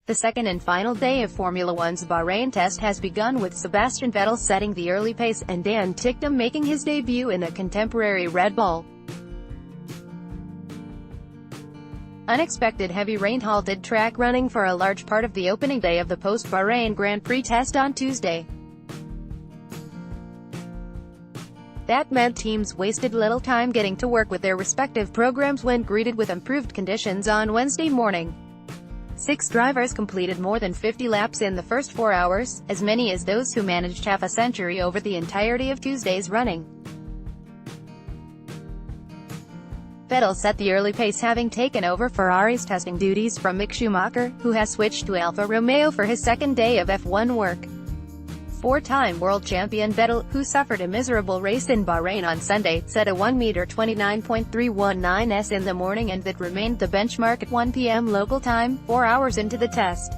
The second and final day of Formula One's Bahrain test has begun with Sebastian Vettel setting the early pace, and Dan Ticktum making his debut in the contemporary Red Bull. Unexpected heavy rain halted track running for a large part of the opening day of the post-Bahrain Grand Prix test on Tuesday. That meant teams wasted little time getting to work with their respective programs when greeted with improved conditions on Wednesday morning. 6 drivers completed more than 50 laps in the first 4 hours, as many as those who managed half a century over the entirety of Tuesday's running. Vettel set the early pace, having taken over Ferrari's testing duties from Mick Schumacher, who has switched to Alfa Romeo for his second day of F1 work. 4-time world champion Vettel, who suffered a miserable race in Bahrain on Sunday, set a 1m29.319s in the morning, and that remained the benchmark at 1 p.m. local time, 4 hours into the test.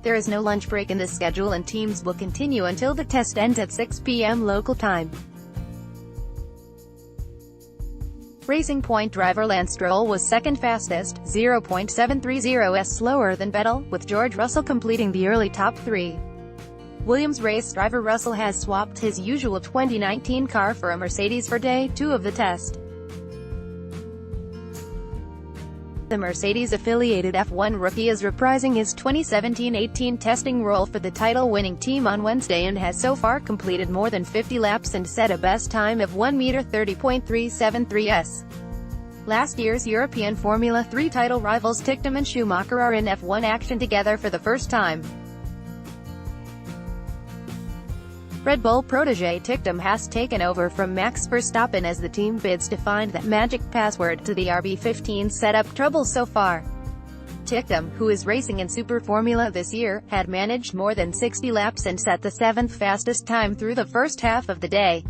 There is no lunch break in the schedule, and teams will continue until the test ends at 6 p.m. local time. Racing Point driver Lance Stroll was second fastest, 0.730s slower than Vettel, with George Russell completing the early top 3. Williams race driver Russell has swapped his usual 2019 car for a Mercedes for day 2 of the test. The Mercedes-affiliated F1 rookie is reprising his 2017-18 testing role for the title-winning team on Wednesday, and has so far completed more than 50 laps and set a best time of 1m30.373s. Last year's European Formula 3 title rivals Ticktum and Schumacher are in F1 action together for the first time. Red Bull protege Ticktum has taken over from Max Verstappen as the team bids to find that magic password to the RB15 setup trouble so far. Ticktum, who is racing in Super Formula this year, had managed more than 60 laps and set the 7th fastest time through the first half of the day.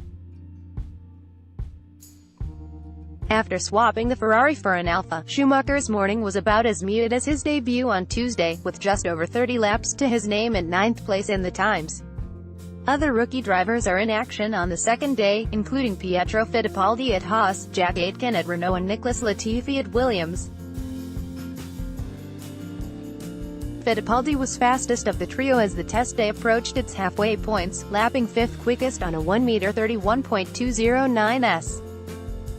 After swapping the Ferrari for an Alfa, Schumacher's morning was about as muted as his debut on Tuesday, with just over 30 laps to his name and 9th place in the times. Other rookie drivers are in action on the second day, including Pietro Fittipaldi at Haas, Jack Aitken at Renault and Nicholas Latifi at Williams. Fittipaldi was fastest of the trio as the test day approached its halfway points, lapping 5th quickest on a 1m31.209s.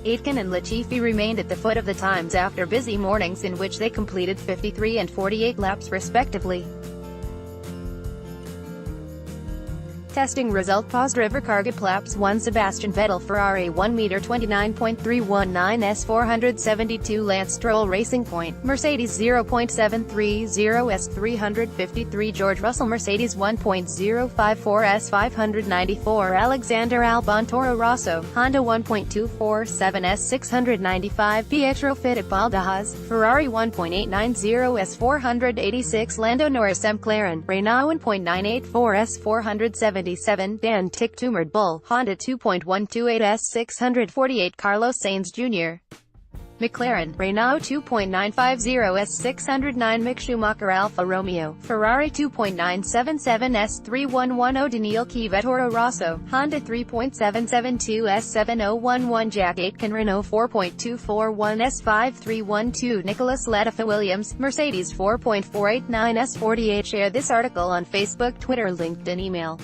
Aitken and Latifi remained at the foot of the times after busy mornings in which they completed 53 and 48 laps respectively. Testing result paused River Cargate laps 1 Sebastian Vettel Ferrari 1m29.319s 472 Lance Stroll Racing Point Mercedes 0.730s 353 George Russell Mercedes 1.054s 594 Alexander Albon Toro Rosso Honda 1.247s 695 Pietro Fittipaldi Haas Ferrari 1.890s 486 Lando Norris McLaren Renault 1.984s 470 Dan Ticktum Red Bull Honda 2.128s 648 Carlos Sainz Jr. McLaren Renault 2.950s 609 Mick Schumacher Alfa Romeo Ferrari 2.977s 3110 Daniil Kvyat Toro Rosso Honda 3.772s 7011 Jack Aitken Renault 4.241s 5312 Nicholas Latifi Williams Mercedes 4.489s 48. Share this article on Facebook, Twitter, LinkedIn, email.